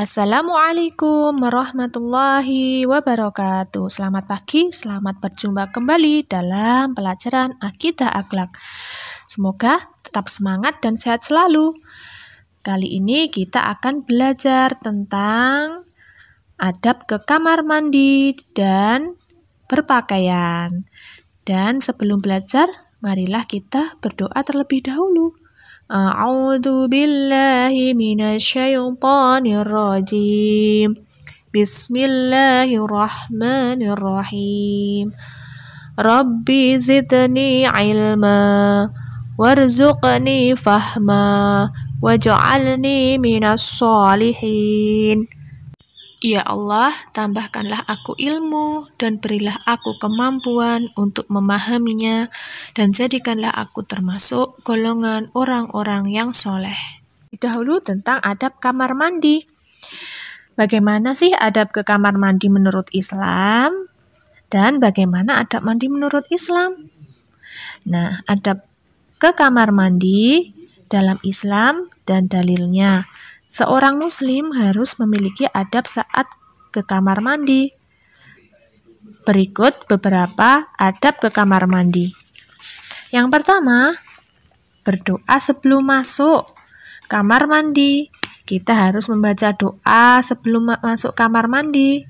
Assalamualaikum warahmatullahi wabarakatuh. Selamat pagi, selamat berjumpa kembali dalam pelajaran Akidah Akhlak. Semoga tetap semangat dan sehat selalu. Kali ini kita akan belajar tentang adab ke kamar mandi dan berpakaian. Dan sebelum belajar, marilah kita berdoa terlebih dahulu. A'udzu billahi minasyaitonir rajim. Bismillahirrahmanirrahim. Rabbi zidni ilma warzuqni fahma waj'alni minas sholihin. Ya Allah, tambahkanlah aku ilmu dan berilah aku kemampuan untuk memahaminya dan jadikanlah aku termasuk golongan orang-orang yang soleh. Dahulu tentang adab kamar mandi. Bagaimana sih adab ke kamar mandi menurut Islam? Dan bagaimana adab mandi menurut Islam? Nah, adab ke kamar mandi dalam Islam dan dalilnya. Seorang muslim harus memiliki adab saat ke kamar mandi. Berikut beberapa adab ke kamar mandi. Yang pertama, berdoa sebelum masuk kamar mandi. Kita harus membaca doa sebelum masuk kamar mandi.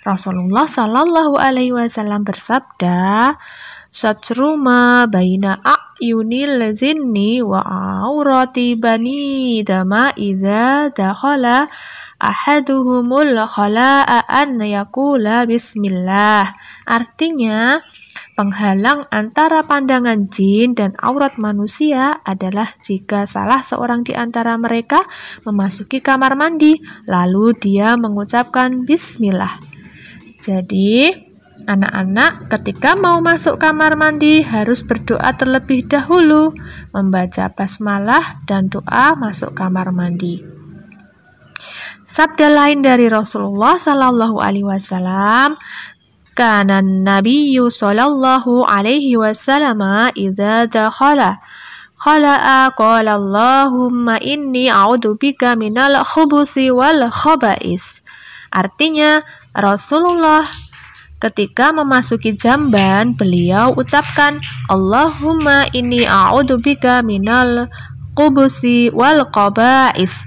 Rasulullah Shallallahu Alaihi Wasallam bersabda, "Satru ma baina a'yunil jinni wa aurati bani dama idza dakhala ahaduhumul khala'a an yaqula bismillah." Artinya, penghalang antara pandangan jin dan aurat manusia adalah jika salah seorang di antara mereka memasuki kamar mandi, lalu dia mengucapkan bismillah. Jadi, anak-anak ketika mau masuk kamar mandi harus berdoa terlebih dahulu, membaca basmalah dan doa masuk kamar mandi. Sabda lain dari Rasulullah Sallallahu Alaihi Wasallam, "Kana Nabiyyu Sallallahu Alaihi Wasallam idza dakhala khala'a qala Allahumma inni a'udzubika minal khubuthi wal khaba'is." Artinya, Rasulullah ketika memasuki jamban, beliau ucapkan, "Allahumma inni a'udzubika minal khubuthi wal khaba'is."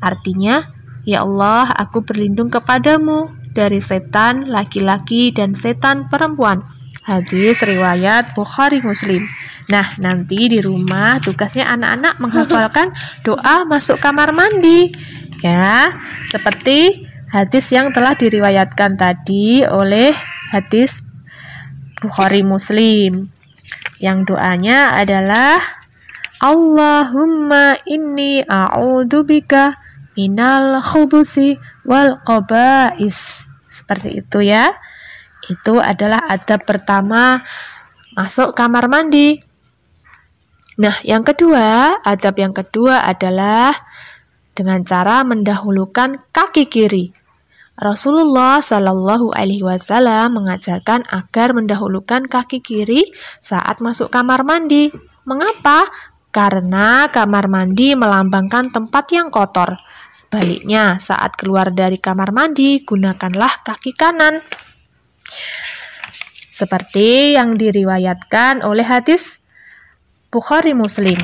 Artinya, ya Allah, aku berlindung kepadamu dari setan laki-laki dan setan perempuan. Hadis riwayat Bukhari Muslim. Nah, nanti di rumah tugasnya anak-anak menghafalkan doa masuk kamar mandi. Ya, seperti hadis yang telah diriwayatkan tadi oleh hadis Bukhari Muslim. Yang doanya adalah Allahumma inni a'udzubika minal khubusi wal khaba'is. Seperti itu ya. Itu adalah adab pertama masuk kamar mandi. Nah, adab yang kedua adalah dengan cara mendahulukan kaki kiri. Rasulullah Shallallahu Alaihi Wasallam mengajarkan agar mendahulukan kaki kiri saat masuk kamar mandi. Mengapa? Karena kamar mandi melambangkan tempat yang kotor. Sebaliknya, saat keluar dari kamar mandi, gunakanlah kaki kanan. Seperti yang diriwayatkan oleh hadis Bukhari Muslim.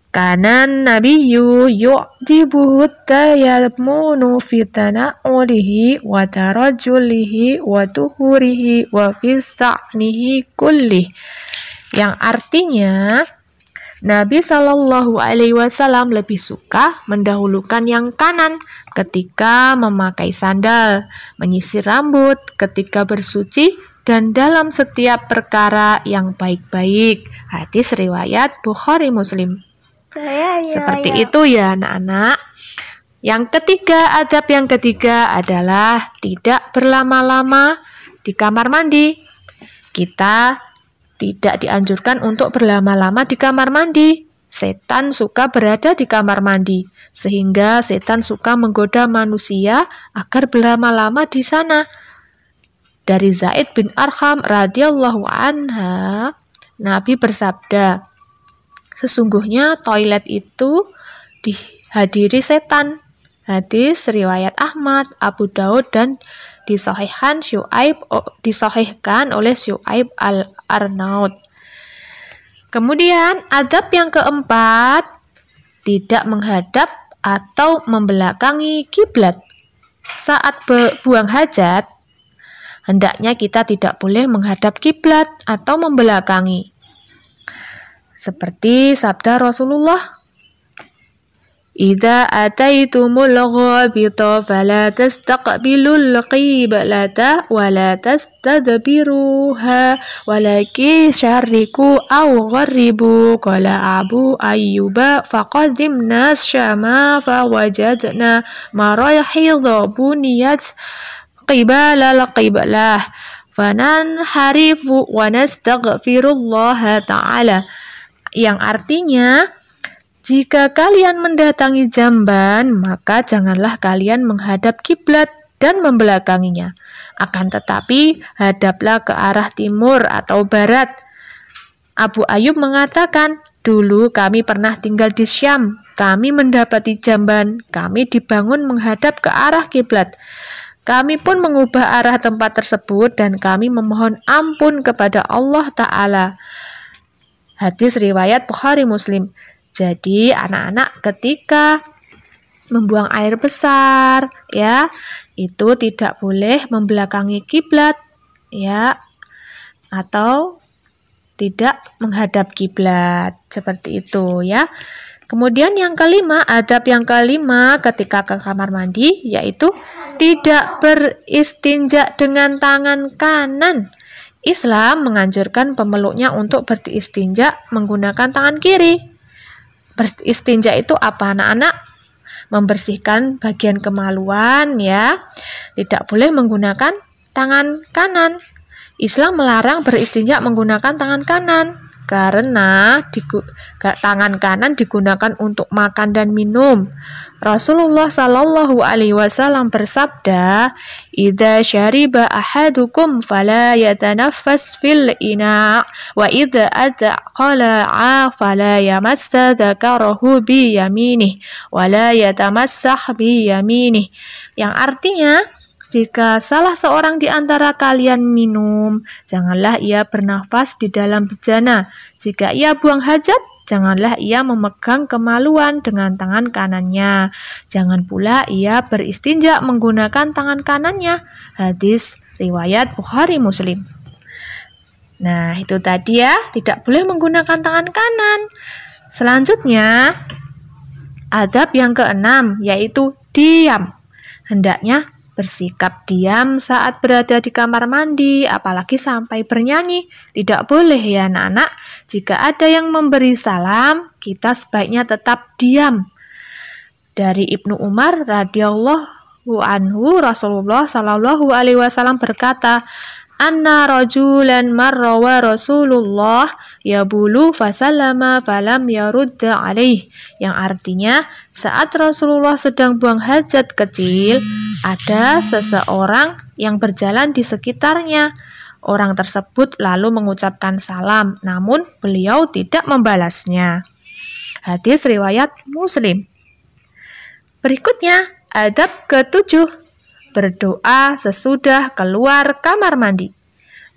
Kanan nabiyyu yu'jibuhu tayammunu fi tana'ulihi wa tarajjulihi wa tuhurihi wa fi sa'nihi kullih. Yang artinya, Nabi Shallallahu Alaihi Wasallam lebih suka mendahulukan yang kanan ketika memakai sandal, menyisir rambut, ketika bersuci, dan dalam setiap perkara yang baik-baik. Hadis riwayat Bukhari Muslim. Seperti itu ya anak-anak. Adab yang ketiga adalah tidak berlama-lama di kamar mandi. Kita tidak dianjurkan untuk berlama-lama di kamar mandi. Setan suka berada di kamar mandi, sehingga setan suka menggoda manusia agar berlama-lama di sana. Dari Zaid bin Arqam radhiyallahu anha, Nabi bersabda, "Sesungguhnya toilet itu dihadiri setan. Hadis riwayat Ahmad, Abu Daud dan disahihkan oleh Syu'aib al-Arnaud. Kemudian adab yang keempat, tidak menghadap atau membelakangi kiblat. Saat buang hajat, hendaknya kita tidak boleh menghadap kiblat atau membelakangi. Seperti sabda Rasulullah, "Idza ataitumul ghabita fala tastaqbilul qiblata wa la tastadbiruha walakin syarriku aw gharribu." Qala Abu Ayyuba faqadimna syama fawajadna marahidha buniyat qibalal qiblah fananharifu wa nastaghfirullah ta'ala, yang artinya, jika kalian mendatangi jamban, maka janganlah kalian menghadap kiblat dan membelakanginya. Akan tetapi, hadaplah ke arah timur atau barat. Abu Ayyub mengatakan, dulu kami pernah tinggal di Syam. Kami mendapati jamban, kami dibangun menghadap ke arah kiblat. Kami pun mengubah arah tempat tersebut dan kami memohon ampun kepada Allah Ta'ala. Hadis riwayat Bukhari Muslim. Jadi anak-anak ketika membuang air besar, ya, itu tidak boleh membelakangi kiblat, ya, atau tidak menghadap kiblat, seperti itu, ya. Kemudian yang kelima, adab yang kelima ketika ke kamar mandi, yaitu tidak beristinja dengan tangan kanan. Islam menganjurkan pemeluknya untuk beristinja menggunakan tangan kiri. Beristinja itu apa, anak-anak? Membersihkan bagian kemaluan, ya. Tidak boleh menggunakan tangan kanan. Islam melarang beristinja menggunakan tangan kanan karena tangan kanan digunakan untuk makan dan minum. Rasulullah Shallallahu Alaihi Wasallam bersabda, "Idza syariba ahadukum fala yatanaffas fil ina, wa idza adqala fala yamassa dzakarahu bi yaminih, wa la yatamassah bi yaminih." Yang artinya, jika salah seorang di antara kalian minum, janganlah ia bernafas di dalam bejana. Jika ia buang hajat, janganlah ia memegang kemaluan dengan tangan kanannya. Jangan pula ia beristinja menggunakan tangan kanannya. Hadis riwayat Bukhari Muslim. Nah, itu tadi ya, tidak boleh menggunakan tangan kanan. Selanjutnya, adab yang keenam, yaitu diam. Hendaknya bersikap diam saat berada di kamar mandi, apalagi sampai bernyanyi. Tidak boleh ya anak-anak. Jika ada yang memberi salam, kita sebaiknya tetap diam. Dari Ibnu Umar radhiyallahu anhu, Rasulullah Shallallahu Alaihi Wasallam berkata, "Anna rajulan marra wa Rasulullah yabulu fasallama falam yarudda alaih." Yang artinya, saat Rasulullah sedang buang hajat kecil, ada seseorang yang berjalan di sekitarnya. Orang tersebut lalu mengucapkan salam, namun beliau tidak membalasnya. Hadis riwayat Muslim. Berikutnya, adab ke-7, berdoa sesudah keluar kamar mandi.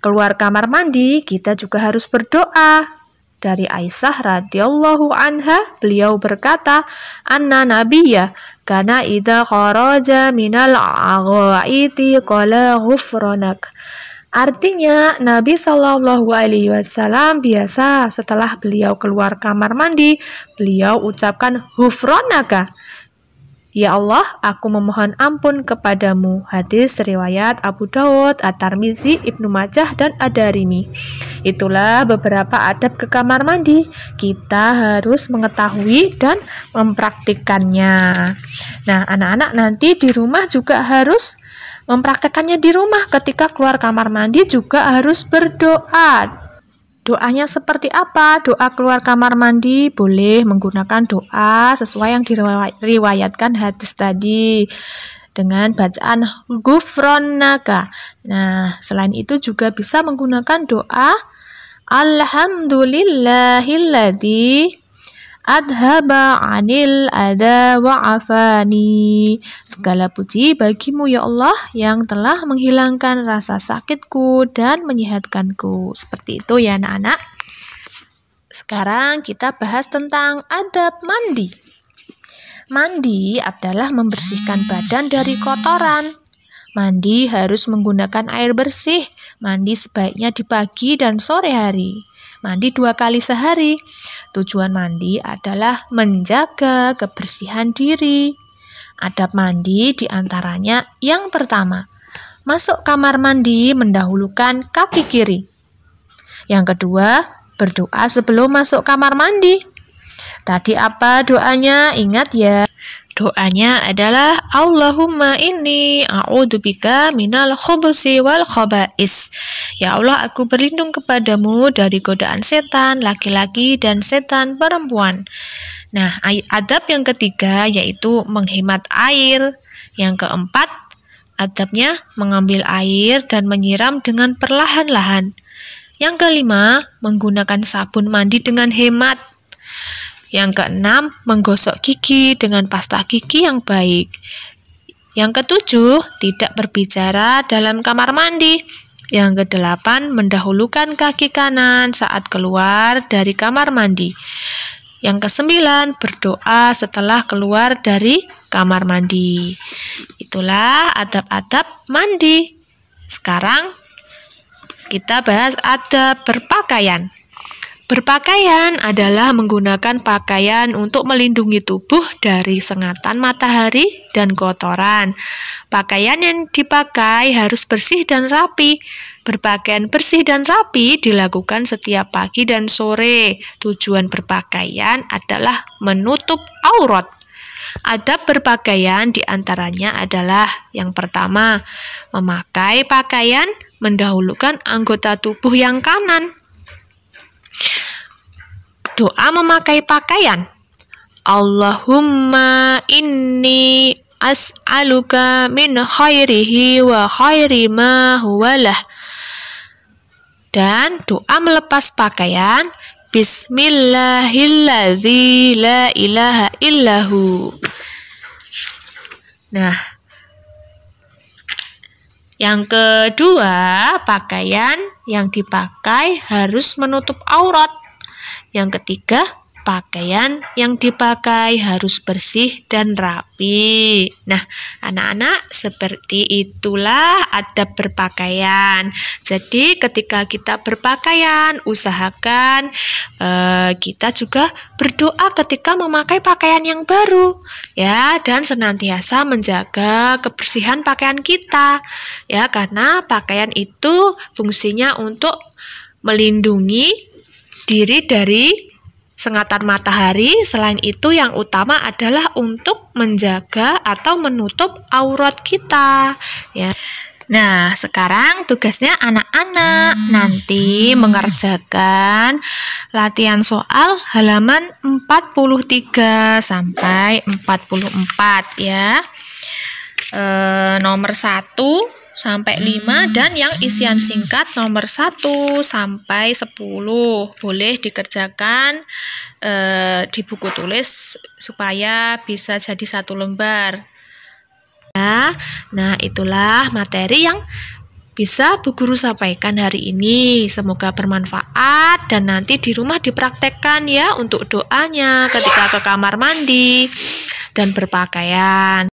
Keluar kamar mandi, kita juga harus berdoa. Dari Aisyah radhiyallahu anha, beliau berkata, "Anna nabiyya kana idza kharaja minal aghaiti qala ghufranak." Artinya, Nabi Shallallahu Alaihi Wasallam biasa setelah beliau keluar kamar mandi, beliau ucapkan ghufranaka. Ya Allah, aku memohon ampun kepadamu. Hadis riwayat Abu Daud, At-Tirmizi, Ibnu Majah, dan Ad-Darimi. Itulah beberapa adab ke kamar mandi. Kita harus mengetahui dan mempraktikkannya. Nah, anak-anak nanti di rumah juga harus mempraktikkannya di rumah. Ketika keluar kamar mandi juga harus berdoa. Doanya seperti apa? Doa keluar kamar mandi boleh menggunakan doa sesuai yang diriwayatkan hadis tadi dengan bacaan ghufranaka. Nah, selain itu juga bisa menggunakan doa alhamdulillahilladzi adhaba anil adha wa'afani. Segala puji bagimu ya Allah yang telah menghilangkan rasa sakitku dan menyehatkanku. Seperti itu ya anak-anak. Sekarang kita bahas tentang adab mandi. Mandi adalah membersihkan badan dari kotoran. Mandi harus menggunakan air bersih. Mandi sebaiknya di pagi dan sore hari. Mandi 2 kali sehari. Tujuan mandi adalah menjaga kebersihan diri. Adab mandi diantaranya yang pertama, masuk kamar mandi mendahulukan kaki kiri. Yang kedua, berdoa sebelum masuk kamar mandi. Tadi apa doanya? Ingat ya. Doanya adalah Allahumma inni a'udzubika minal khubusi wal khaba'is. Ya Allah, aku berlindung kepadamu dari godaan setan laki-laki dan setan perempuan. Nah, adab yang ketiga yaitu menghemat air. Yang keempat, adabnya mengambil air dan menyiram dengan perlahan-lahan. Yang kelima, menggunakan sabun mandi dengan hemat. Yang keenam, menggosok gigi dengan pasta gigi yang baik. Yang ketujuh, tidak berbicara dalam kamar mandi. Yang kedelapan, mendahulukan kaki kanan saat keluar dari kamar mandi. Yang kesembilan, berdoa setelah keluar dari kamar mandi. Itulah adab-adab mandi. Sekarang kita bahas adab berpakaian. Berpakaian adalah menggunakan pakaian untuk melindungi tubuh dari sengatan matahari dan kotoran. Pakaian yang dipakai harus bersih dan rapi. Berpakaian bersih dan rapi dilakukan setiap pagi dan sore. Tujuan berpakaian adalah menutup aurat. Adab berpakaian diantaranya adalah yang pertama, memakai pakaian mendahulukan anggota tubuh yang kanan. Doa memakai pakaian. Allahumma inni as'aluka min khairihi wa khairi ma huwalah. Dan doa melepas pakaian. Bismillahilladzi la ilaha illahu. Nah, yang kedua, pakaian yang dipakai harus menutup aurat. Yang ketiga, pakaian yang dipakai harus bersih dan rapi. Nah, anak-anak, seperti itulah adab berpakaian. Jadi, ketika kita berpakaian, usahakan kita juga berdoa ketika memakai pakaian yang baru, ya, dan senantiasa menjaga kebersihan pakaian kita, ya, karena pakaian itu fungsinya untuk melindungi diri dari sengatan matahari. Selain itu, yang utama adalah untuk menjaga atau menutup aurat kita, ya. Nah, sekarang tugasnya anak-anak nanti mengerjakan latihan soal halaman 43 sampai 44 ya. Nomor 1 sampai 5 dan yang isian singkat nomor 1 sampai 10 boleh dikerjakan di buku tulis supaya bisa jadi 1 lembar. Nah, itulah materi yang bisa Bu Guru sampaikan hari ini. Semoga bermanfaat dan nanti di rumah dipraktekkan ya untuk doanya ketika ke kamar mandi dan berpakaian.